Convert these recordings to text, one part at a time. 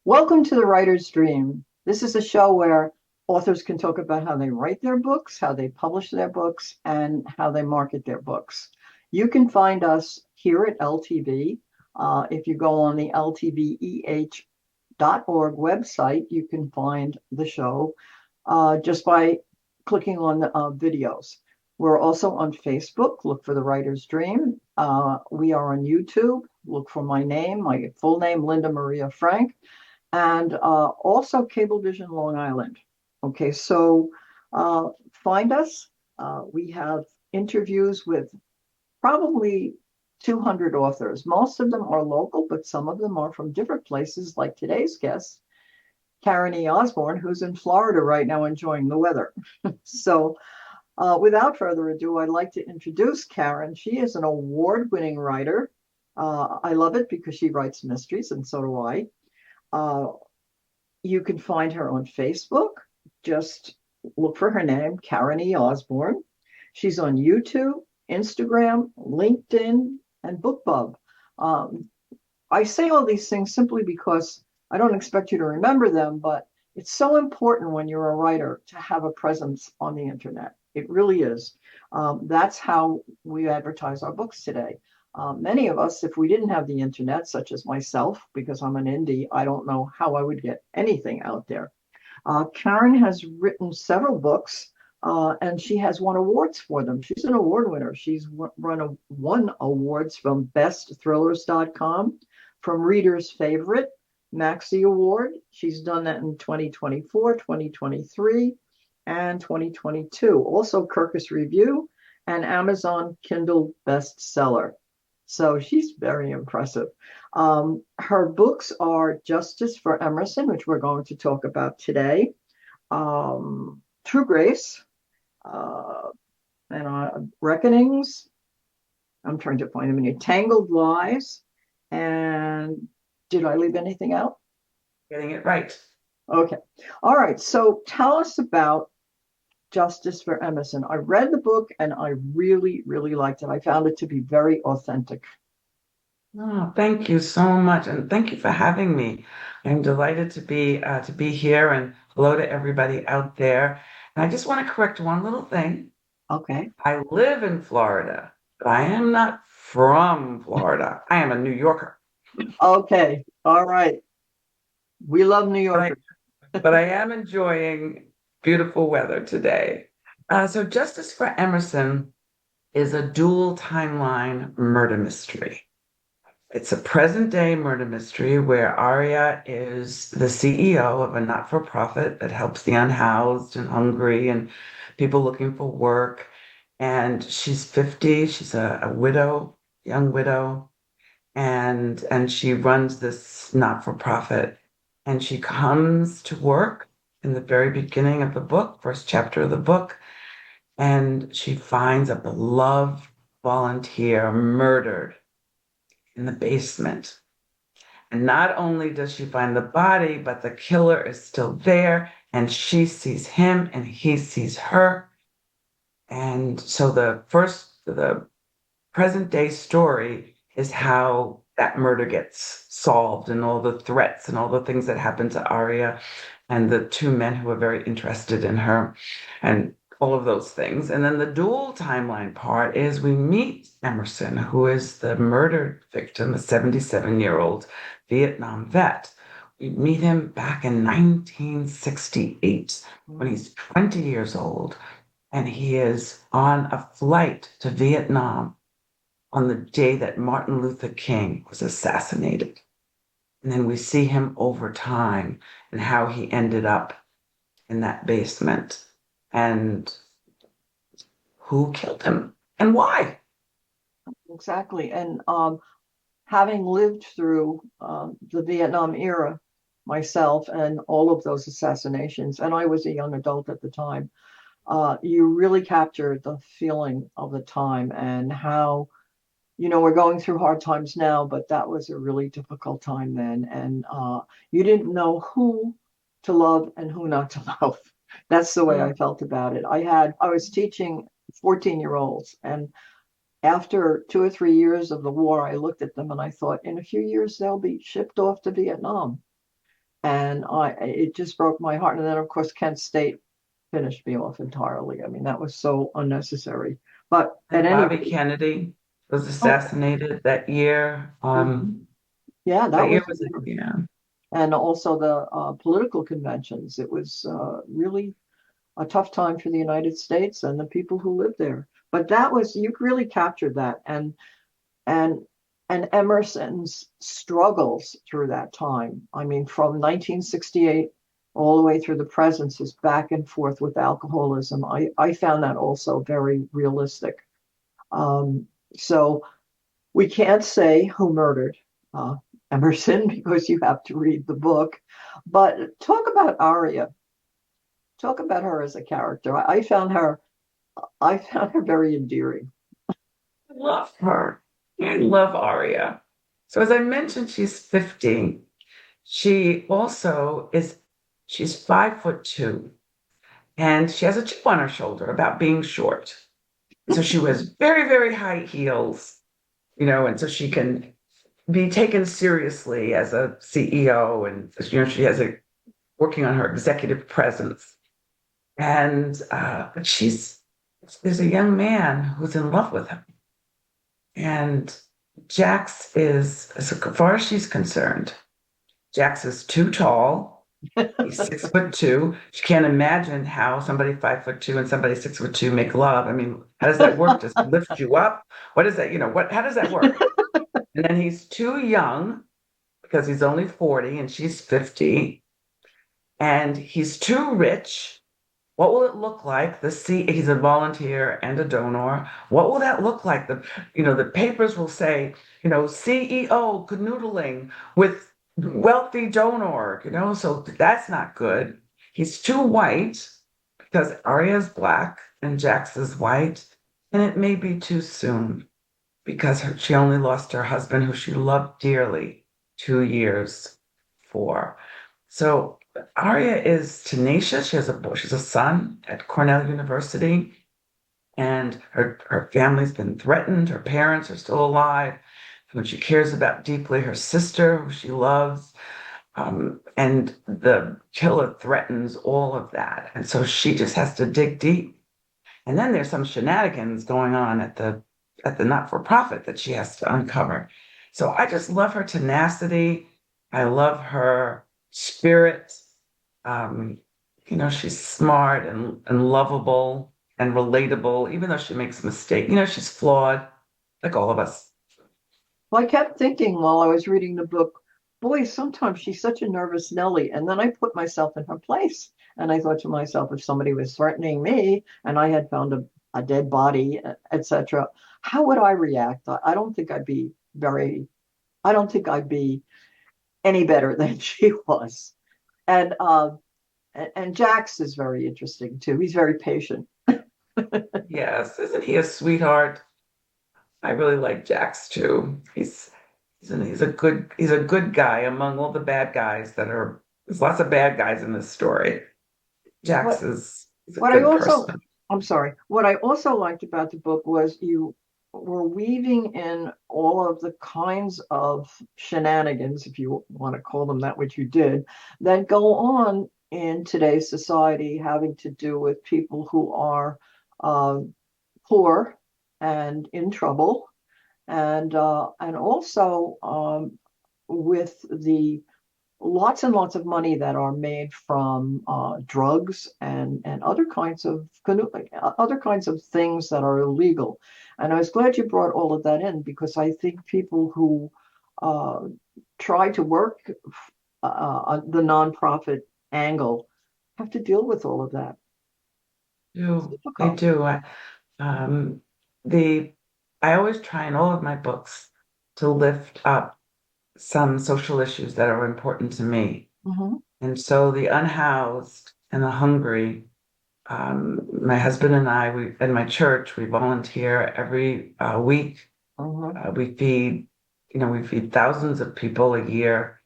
Welcome to the Writer's Dream. This is a show where authors can talk about how they write their books, how they publish their books, and how they market their books. You can find us here at LTV. If you go on the ltveh.org website, you can find the show just by clicking on the videos. We're also on Facebook. Look for the Writer's Dream. We are on YouTube. Look for my name, my full name, Linda Maria Frank, and also Cablevision Long Island. Okay, so find us. We have interviews with probably 200 authors. Most of them are local, but some of them are from different places, like today's guest, Karen E. Osborne, who's in Florida right now enjoying the weather. So without further ado, I'd like to introduce Karen. She is an award-winning writer. I love it because she writes mysteries, and so do I. You can find her on Facebook. Just look for her name, Karen E. Osborne. She's on YouTube, Instagram, LinkedIn, and BookBub. Um, I say all these things simply because I don't expect you to remember them, but it's so important when you're a writer to have a presence on the internet. It really is. That's how we advertise our books today. Many of us, if we didn't have the internet, such as myself, because I'm an indie, I don't know how I would get anything out there. Karen has written several books, and she has won awards for them. She's an award winner. She's won awards from bestthrillers.com, from Reader's Favorite, Maxi Award. She's done that in 2024, 2023, and 2022. Also Kirkus Review and Amazon Kindle bestseller. So she's very impressive. Her books are Justice for Emerson, which we're going to talk about today, True Grace, and Reckonings. I'm trying to find them in here. Tangled Lies. And did I leave anything out? Getting it right. Okay. All right. So tell us about Justice for Emerson. I read the book and I really, really liked it. I found it to be very authentic. Oh, thank you so much, and thank you for having me. I'm delighted to be here, and hello to everybody out there. And I just want to correct one little thing. Okay. I live in Florida, but I am not from Florida. I am a New Yorker, Okay. All right. We love New but I Yorkers. but I am enjoying beautiful weather today. So, Justice for Emerson is a dual timeline murder mystery. It's a present day murder mystery where Aria is the CEO of a not for profit that helps the unhoused and hungry and people looking for work. And she's 50, she's a widow, young widow, and she runs this not for profit. And she comes to work in the very beginning of the book, first chapter of the book, and she finds a beloved volunteer murdered in the basement. And not only does she find the body, but the killer is still there, and she sees him and he sees her. And so the present day story is how that murder gets solved and all the threats and all the things that happen to Arya and the two men who are very interested in her and all of those things. And then the dual timeline part is we meet Emerson, who is the murdered victim, a 77-year-old Vietnam vet. We meet him back in 1968 when he's 20 years old and he is on a flight to Vietnam on the day that Martin Luther King was assassinated. And then we see him over time and how he ended up in that basement and who killed him and why. Exactly. And having lived through the Vietnam era myself and all of those assassinations, and I was a young adult at the time, you really captured the feeling of the time and how, we're going through hard times now, but that was a really difficult time then. And you didn't know who to love and who not to love. That's the way Mm. I felt about it. I was teaching 14-year-olds, and after 2 or 3 years of the war, I looked at them and I thought, in a few years, they'll be shipped off to Vietnam. and it just broke my heart. And then of course Kent State finished me off entirely. I mean, that was so unnecessary. But at And any Bobby rate, Kennedy was oh, assassinated that year. mhm. Yeah, that That year was, was, yeah. and also the political conventions. It was really a tough time for the United States and the people who lived there. But that was, you really captured that, and and Emerson's struggles through that time. I mean, from 1968 all the way through the present, his back and forth with alcoholism. I found that also very realistic. Um, so we can't say who murdered uh, Emerson because you have to read the book. But talk about Aria. Talk about her as a character. I found her very endearing. I love her. I love Aria. So as I mentioned, she's 50. She also is, she's 5'2", and she has a chip on her shoulder about being short. So she wears very, very high heels, and so she can be taken seriously as a CEO, and she has a working on her executive presence. And but there's a young man who's in love with him, and Jax is, as far as she's concerned, Jax is too tall. He's 6'2". She can't imagine how somebody 5'2" and somebody 6'2" make love. I mean, how does that work? Does he lift you up? What is that? What? How does that work? And then he's too young because he's only 40 and she's 50, and he's too rich. What will it look like? He's a volunteer and a donor. What will that look like? The papers will say, CEO canoodling with wealthy donor, so that's not good. He's too white because Arya's black and Jax is white, and it may be too soon because she only lost her husband, who she loved dearly, 2 years for. So Aria is tenacious. She's a son at Cornell University, and her family's been threatened. Her parents are still alive, who she cares about deeply. Her sister, who she loves, and the killer threatens all of that, and so she just has to dig deep. And then there's some shenanigans going on at the not-for-profit that she has to uncover. So I just love her tenacity. I love her spirit. Um, she's smart and lovable and relatable, even though she makes mistakes. She's flawed, like all of us. Well, I kept thinking while I was reading the book, boy, sometimes she's such a nervous Nelly. And then I put myself in her place. And I thought to myself, if somebody was threatening me and I had found a dead body, etc., how would I react? I don't think I don't think I'd be any better than she was. And and Jax is very interesting too. He's very patient. Yes, isn't he a sweetheart? I really like Jax too. He's a good guy among all the bad guys that are. There's lots of bad guys in this story. What Jax is a What I good also, person. I'm sorry, what I also liked about the book was you were weaving in all of the kinds of shenanigans, if you want to call them that, which you did, that go on in today's society having to do with people who are um, poor and in trouble, and also with the lots and lots of money that are made from drugs and other kinds of things that are illegal. And I was glad you brought all of that in because I think people who uh, try to work on the nonprofit angle have to deal with all of that. It's They difficult. do. Um, the I always try in all of my books to lift up some social issues that are important to me. Hmm. And so the unhoused and the hungry, my husband and I, in my church, we volunteer every week. Hmm. We feed thousands of people a year,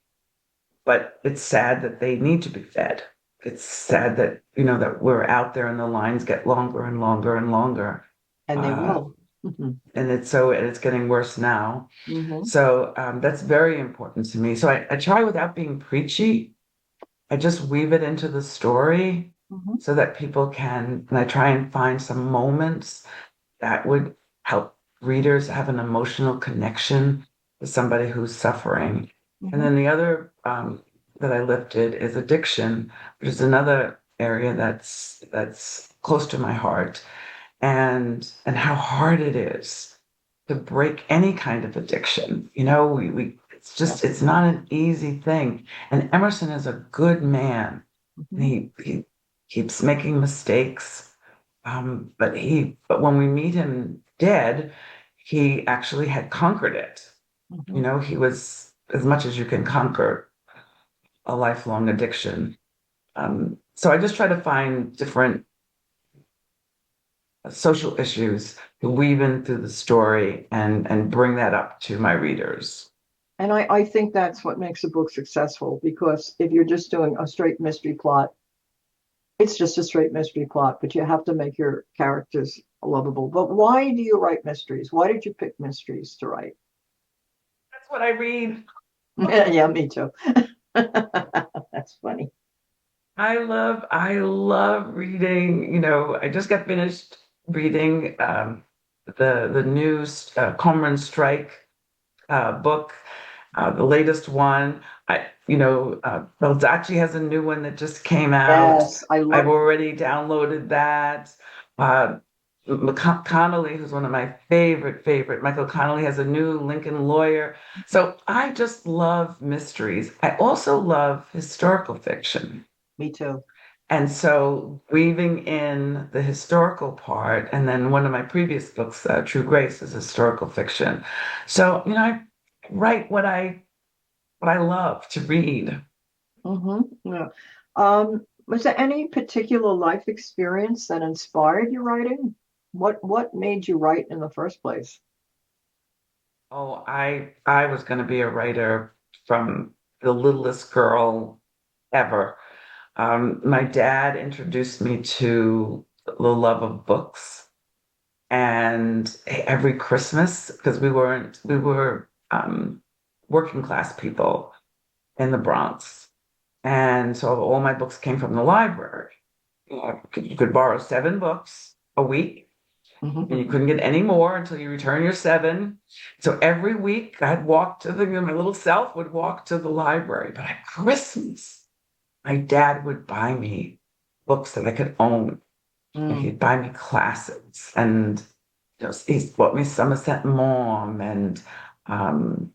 but it's sad that they need to be fed. It's sad that we're out there and the lines get longer and longer and longer. And they Uh, will. Hmm. and it's getting worse now. Hmm. So that's very important to me. So I try without being preachy. I just weave it into the story Hmm. so that people can, and I try and find some moments that would help readers have an emotional connection with somebody who's suffering. And Hmm. then the other that I lifted is addiction, which is another area that's close to my heart, and how hard it is to break any kind of addiction. We it's just Yes. it's not an easy thing. And Emerson is a good man, and Hmm. he keeps making mistakes. But when we meet him dead, he actually had conquered it. Hmm. He was as much as you can conquer a lifelong addiction. So I just try to find different social issues to weave in through the story and bring that up to my readers. And I think that's what makes a book successful because if you're just doing a straight mystery plot, it's just a straight mystery plot, but you have to make your characters lovable. But why do you write mysteries? Why did you pick mysteries to write? That's what I read. Yeah, me too. That's funny. I love reading. I just got finished reading the new Cormoran Strike book, the latest one. Baldacci has a new one that just came out. Yes, I I've love. already downloaded that. Uh, Connolly, who's one of my favorite, Michael Connolly has a new Lincoln Lawyer. So I just love mysteries. I also love historical fiction. Me too. And so weaving in the historical part, and then one of my previous books, True Grace, is historical fiction. So, I write what I love to read. Yeah. Was there any particular life experience that inspired your writing? What made you write in the first place? Oh, I was going to be a writer from the littlest girl ever. My dad introduced me to the love of books, and every Christmas, because we were working class people in the Bronx, and so all my books came from the library. You could borrow 7 books a week, and you couldn't get any more until you return your 7. So every week I'd walk my little self would walk to the library. But at Christmas, my dad would buy me books that I could own. And Mm, he'd buy me classics. And he's bought me Somerset Maugham and um,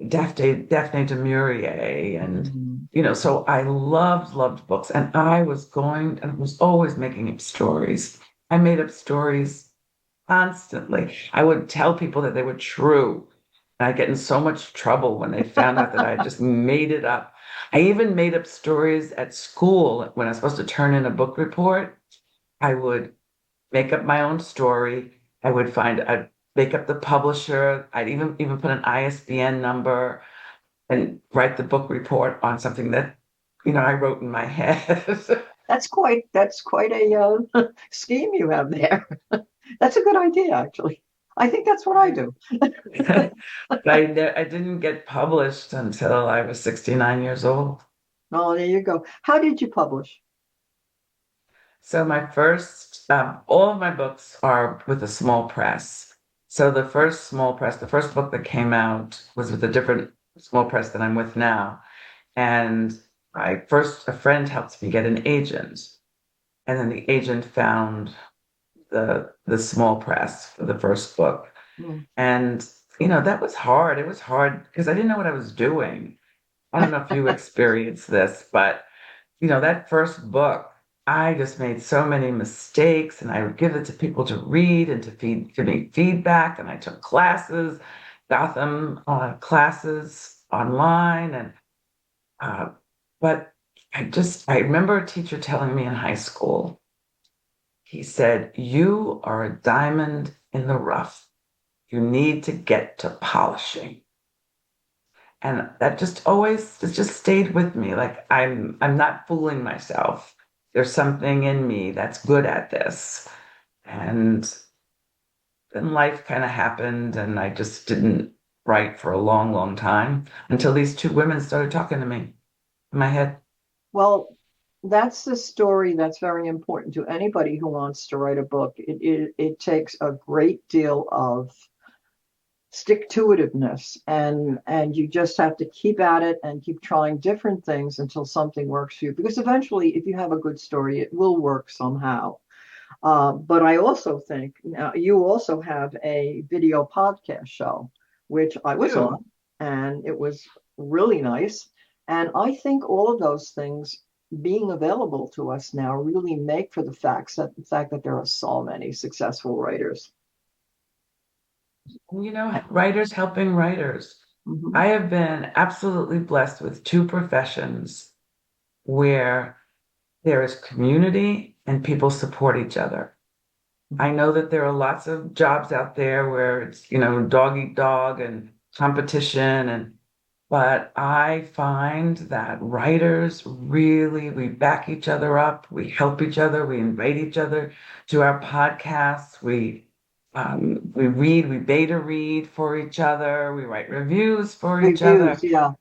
Daphne du Maurier. And, mm, so I loved books. And I was always making up stories. I made up stories constantly. I would tell people that they were true. And I'd get in so much trouble when they found out that I just made it up. I even made up stories at school when I was supposed to turn in a book report. I would make up my own story. I'd make up the publisher. I'd even put an ISBN number and write the book report on something that, I wrote in my head. that's quite a scheme you have there. That's a good idea, actually. I think that's what I do. But I didn't get published until I was 69 years old. Oh, there you go. How did you publish? So all of my books are with a small press. So the first book that came out was with a different small press that I'm with now. And a friend helped me get an agent. And then the agent found the small press for the first book. Mm. And, that was hard. It was hard because I didn't know what I was doing. I don't know if you experienced this, but that first book, I just made so many mistakes, and I would give it to people to read and to give me feedback. And I took classes, got them classes online, and uh, but I remember a teacher telling me in high school. He said, "You are a diamond in the rough. You need to get to polishing." And that it just stayed with me. Like I'm not fooling myself. There's something in me that's good at this. And then life kind of happened, and I just didn't write for a long time until these 2 women started talking to me. in my head? Well, that's the story that's very important to anybody who wants to write a book. It takes a great deal of stick to itiveness, and you just have to keep at it and keep trying different things until something works for you, because eventually if you have a good story it will work somehow. But I also think now you also have a video podcast show, which I was Two. on, and it was really nice. And I think all of those things being available to us now really make for the fact that there are so many successful writers. Writers helping writers. Mhm. I have been absolutely blessed with two professions where there is community and people support each other. I Mhm. know that there are lots of jobs out there where it's, dog eat dog and competition but I find that writers really, we back each other up, we help each other, we invite each other to our podcasts, we read, we beta read for each other, we write reviews for each Reviews, other. yeah.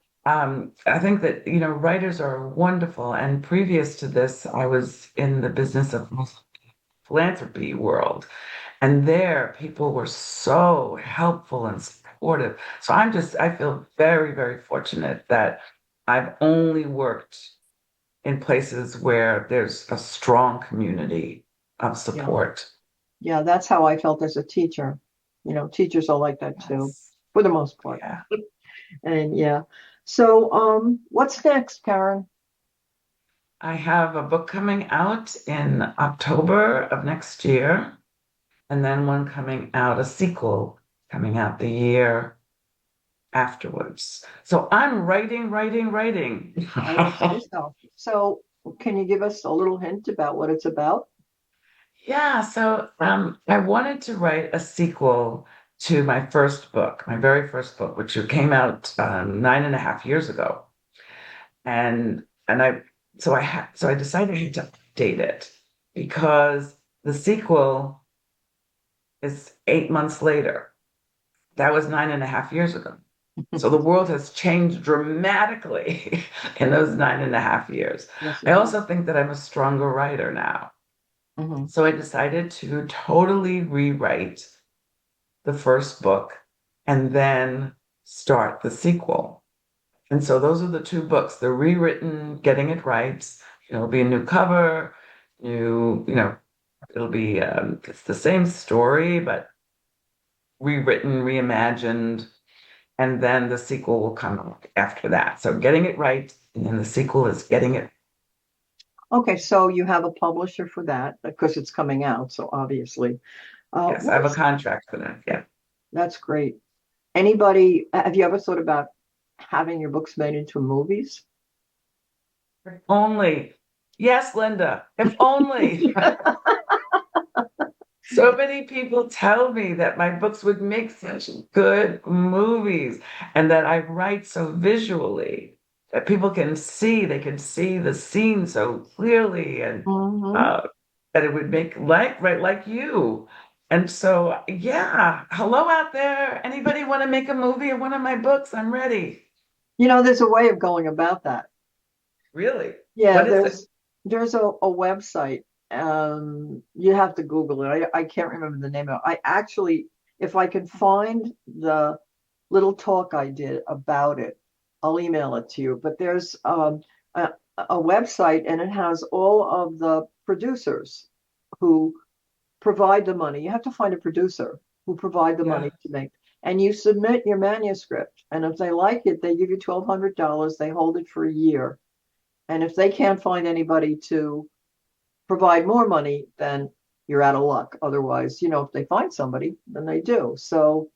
I think that, writers are wonderful. And previous to this, I was in the business of philanthropy world. And there, people were so helpful and supportive. So I feel very, very fortunate that I've only worked in places where there's a strong community of Yeah. support. Yeah, that's how I felt as a teacher. Teachers are like that too, Yes. for the most part. Yeah. And yeah. So, what's next, Karen? I have a book coming out in October of next year, and then one coming out, a sequel coming out the year afterwards. So I'm writing, writing, writing. I would say so. So, can you give us a little hint about what it's about? Yeah, so I wanted to write a sequel to my first book, my very first book, which came out 9.5 years ago, and I decided to update it because the sequel is 8 months later. That was 9.5 years ago. So the world has changed dramatically in those 9.5 years. Yes, I it has. also think that I'm a stronger writer now. Hmm. So I decided to totally rewrite the first book and then start the sequel. And so those are the two books. They're rewritten, getting it right. It'll be a new cover, it'll be it's the same story, but rewritten, reimagined, and then the sequel will come out after that. So getting it right, and then the sequel is getting it. Okay, so you have a publisher for that because it's coming out. So obviously, Yes, I have a what's contract for that. Yeah. that's great. Anybody, have you ever thought about having your books made into movies? If only. Yes, Linda, if only. So many people tell me that my books would make such good movies and that I write so visually that people they can see the scene so clearly and Hmm. uh, that it would make like you. And so, yeah, hello out there. Anybody want to make a movie of one of my books? I'm ready. There's a way of going about that. Really? Yeah, What is it? there's a website. You have to Google it. I can't remember the name of it. I actually, if I can find the little talk I did about it, I'll email it to you. But there's a website, and it has all of the producers who provide the money. You have to find a producer who provide the Yeah. money to make. And you submit your manuscript, and if they like it, they give you $1,200. They hold it for a year, and if they can't find anybody to provide more money, then you're out of luck. Otherwise, if they find somebody, then they do. So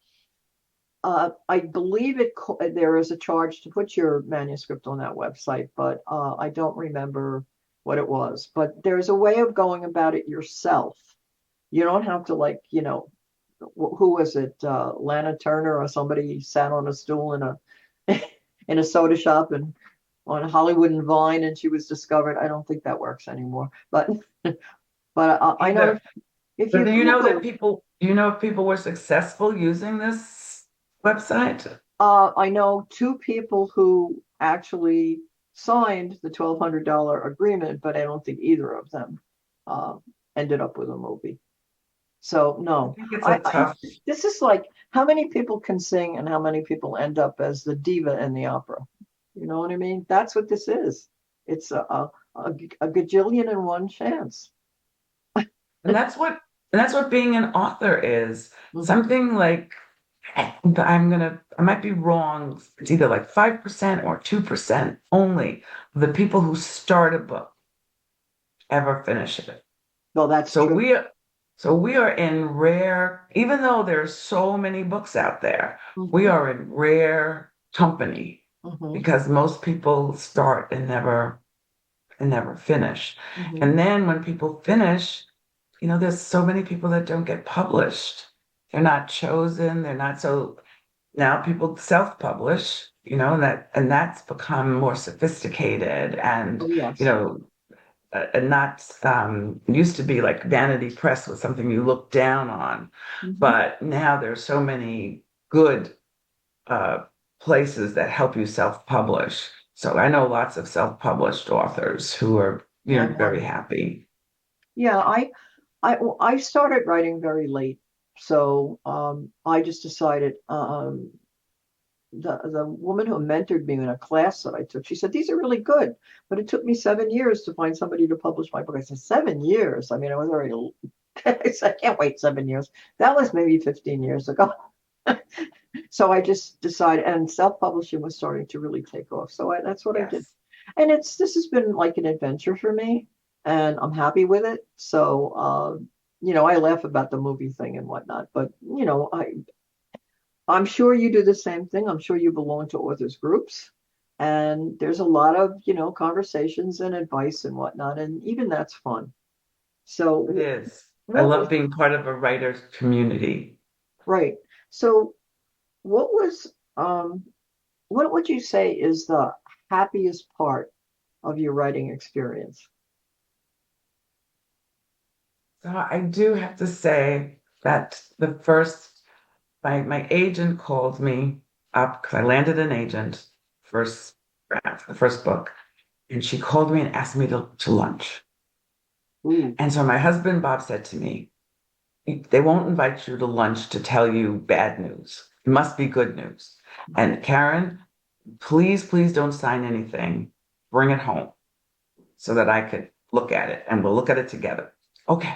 I believe there is a charge to put your manuscript on that website, but I don't remember what it was. But there's a way of going about it yourself. You don't have to who was it? Lana Turner or somebody sat on a stool in a in a soda shop and on Hollywood and Vine, and she was discovered. I don't think that works anymore. But I know Either. if But you do you know Google, do you know if people were successful using this website? I know two people who actually signed the $1,200 agreement, but I don't think either of them uh, ended up with a movie. So I no, think it's a I tough, this is like how many people can sing and how many people end up as the diva in the opera. You know what I mean? That's what this is. It's a gajillion and one chance. and that's what being an author is. Mhm. Something like I might be wrong. It's either like 5% or 2% only of the people who start a book ever finish it. Well, that's So true. we are in rare, even though there's so many books out there, we Hmm. are in rare company Hmm. because most people start and never finish. Hmm. And then when people finish, there's so many people that don't get published. They're not chosen. They're not so now people self-publish, and that's become more sophisticated and Oh, you yes. know and not used to be like Vanity Press was something you looked down on, Hmm. but now there's so many good uh, places that help you self-publish. So I know lots of self-published authors who are I very know. happy. Yeah, I started writing very late, so I just decided. The woman who mentored me in a class that I took, she said, these are really good, but it took me 7 years to find somebody to publish my book. I said, 7 years? I mean, I was already, I said, I can't wait 7 years. That was maybe 15 years ago. So I just decided, and self-publishing was starting to really take off. So that's what I did. Yes, And this has been like an adventure for me, and I'm happy with it. So, I laugh about the movie thing and whatnot, but I'm sure you do the same thing. I'm sure you belong to authors groups. And there's a lot of, conversations and advice and whatnot. And even that's fun. it So is. I what was love being part of a writer's community. right? So what was what would you say is the happiest part of your writing experience? So I do have to say that my agent called me up because I landed an agent first draft, the first book, and she called me and asked me to lunch. Ooh. And so my husband Bob said to me, they won't invite you to lunch to tell you bad news. It must be good news. And Karen, please, please don't sign anything. Bring it home so that I could look at it and we'll look at it together. Okay.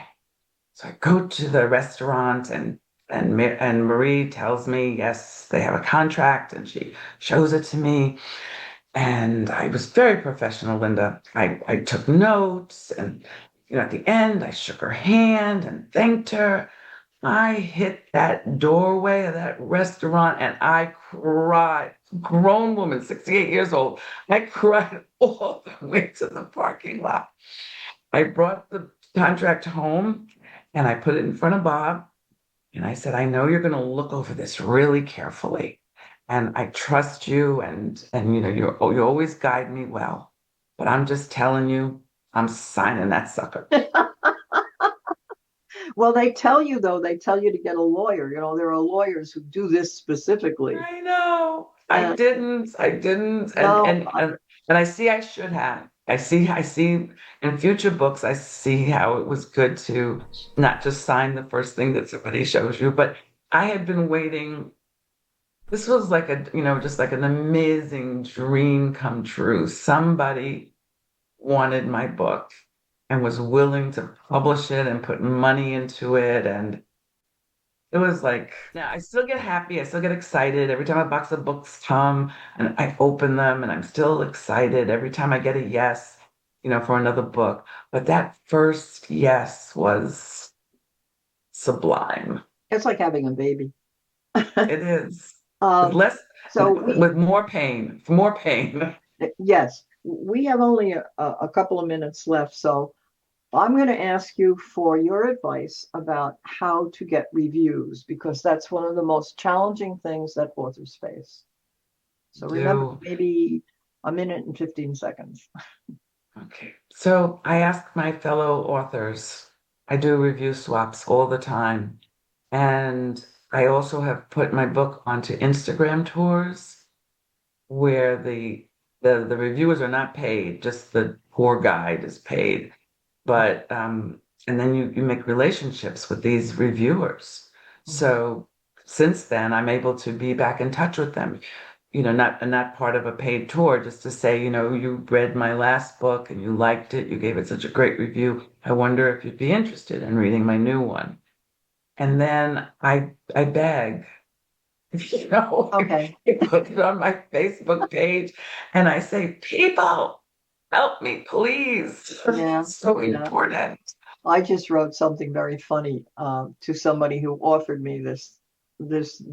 So I go to the restaurant and Marie tells me, yes, they have a contract, and she shows it to me. And I was very professional, Linda. I took notes, and at the end I shook her hand and thanked her. I hit that doorway of that restaurant and I cried. Grown woman, 68 years old. I cried all the way to the parking lot. I brought the contract home and I put it in front of Bob. And I said, I know you're going to look over this really carefully. And I trust you and you always guide me well. But I'm just telling you, I'm signing that sucker. Well, they tell you though, they tell you to get a lawyer. There are lawyers who do this specifically. I know. I And didn't. I didn't. And no, and and and I see I should have. I see in future books, I see how it was good to not just sign the first thing that somebody shows you, but I had been waiting. This was like just like an amazing dream come true. Somebody wanted my book and was willing to publish it and put money into it. And it was like, now I still get happy. I still get excited every time a box of books come and I open them and I'm still excited every time I get a yes, for another book. But that first yes was sublime. it's like having a baby. It is with Um, less, so with more pain. yes, we have only a couple of minutes left. So I'm going to ask you for your advice about how to get reviews because that's one of the most challenging things that authors face. So remember, Do maybe a minute and 15 seconds. Okay. So I ask my fellow authors, I do review swaps all the time. And I also have put my book onto Instagram tours where the The reviewers are not paid, just the tour guide is paid. But and then you make relationships with these reviewers. Mhm. So since then, I'm able to be back in touch with them. Not part of a paid tour, just to say, you read my last book and you liked it. You gave it such a great review. I wonder if you'd be interested in reading my new one. And then I beg, Okay. I put it on my Facebook page and I say, people, help me, please. Yeah. It's so Yeah. important. I just wrote something very funny to somebody who offered me this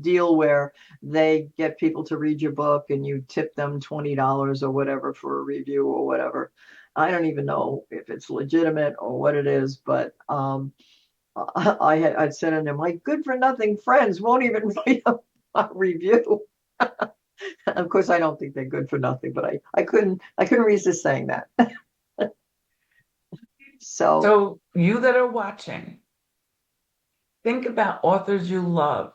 deal where they get people to read your book and you tip them $20 or whatever for a review or whatever. I don't even know if it's legitimate or what it is, but I'd said to them, my good for nothing friends won't even write a review. Of course, I don't think they're good for nothing, but I couldn't resist saying that. So So, you that are watching, think about authors you love.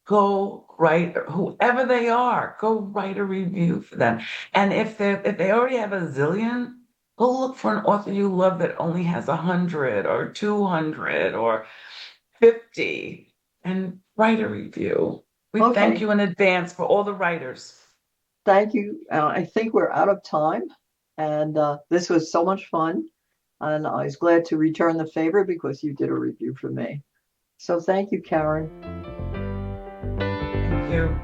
Go write, whoever they are, go write a review for them. And if they already have a zillion, go look for an author you love that only has 100 or 200 or 50 and write a review. We thank okay, you in advance for all the writers. thank you. I think we're out of time, and this was so much fun. And I was glad to return the favor because you did a review for me. So thank you, Karen. Thank you.